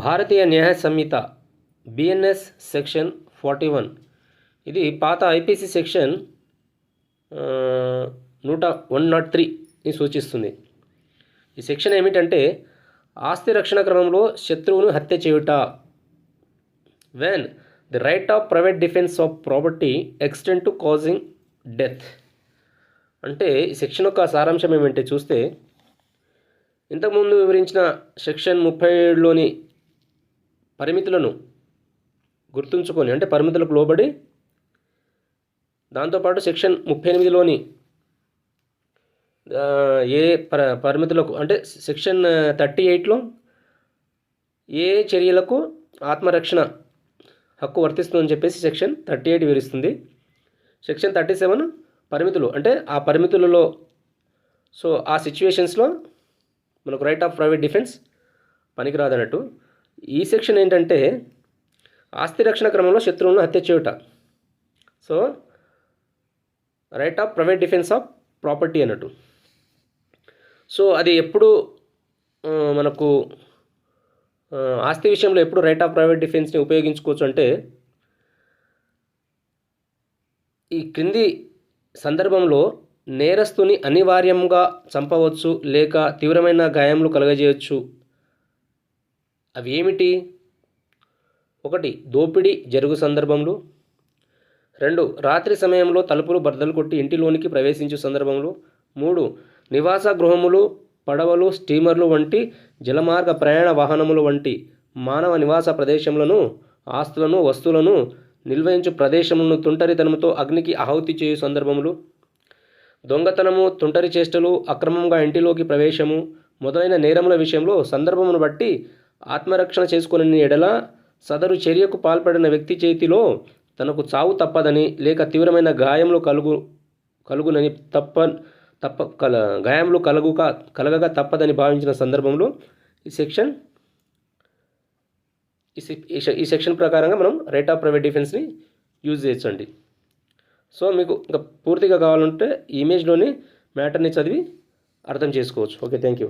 భారతీయ న్యాయ సంహిత BNS section 41 ఇది పాత ఐపీసీ సెక్షన్ 103ని సూచిస్తుంది. ఈ సెక్షన్ ఏమిటంటే ఆస్తి రక్షణ క్రమంలో శత్రువును హత్య చేయుట. When the right of private defence of property extend to causing death. అంటే ఈ సెక్షన్ యొక్క సారాంశం ఏమంటే చూస్తే ఇంతకుముందు వివరించిన సెక్షన్ 37లోని పరిమితులను గుర్తుంచుకొని, అంటే పరిమితులకు లోబడి, దాంతోపాటు సెక్షన్ 38లోని ఏ పరిమితులకు, అంటే సెక్షన్ 38లో ఏ చర్యలకు ఆత్మరక్షణ హక్కు వర్తిస్తుందని చెప్పేసి సెక్షన్ 38 వివరిస్తుంది. సెక్షన్ 37 పరిమితులు, అంటే ఆ పరిమితులలో ఆ సిచ్యువేషన్స్లో మనకు రైట్ ఆఫ్ ప్రైవేట్ డిఫెన్స్ పనికిరాదన్నట్టు. ఈ సెక్షన్ ఏంటంటే ఆస్తి రక్షణ క్రమంలో శత్రువులను హత్య చేయుట. Right of private defence of property అన్నట్టు. అది ఎప్పుడు మనకు ఆస్తి విషయంలో ఎప్పుడు రైట్ ఆఫ్ ప్రైవేట్ డిఫెన్స్ని ఉపయోగించుకోవచ్చు అంటే ఈ క్రింది సందర్భంలో నేరస్తుని అనివార్యంగా చంపవచ్చు లేక తీవ్రమైన గాయములు కలుగజేయవచ్చు. అవి ఏమిటి? 1 దోపిడీ జరుగు సందర్భంలో, 2 రాత్రి సమయంలో తలుపులు బద్దలు కొట్టి ఇంటిలోనికి ప్రవేశించే సందర్భంలో, 3 నివాస గృహములు, పడవలు, స్టీమర్లు వంటి జలమార్గ ప్రయాణ వాహనములు వంటి మానవ నివాస ప్రదేశములను, ఆస్తులను, వస్తువులను నిల్వయించు ప్రదేశములను తుంటరితనముతో అగ్నికి ఆహుతి చేయు సందర్భములు, దొంగతనము, తుంటరి చేష్టలు, అక్రమంగా ఇంటిలోకి ప్రవేశము మొదలైన నేరముల విషయంలో సందర్భమును బట్టి ఆత్మరక్షణ చేసుకుని ఎడల సదరు చర్యకు పాల్పడిన వ్యక్తి చేతిలో తనకు చావు తప్పదని లేక తీవ్రమైన గాయములు కలుగునని గాయములు కలగక తప్పదని భావించిన సందర్భంలో ఈ సెక్షన్ ప్రకారంగా మనం రైట్ ఆఫ్ ప్రైవేట్ డిఫెన్స్ని యూజ్ చేయొచ్చండి. మీకు ఇంకా పూర్తిగా కావాలంటే ఇమేజ్లోని మ్యాటర్ని చదివి అర్థం చేసుకోవచ్చు. Okay, thank you.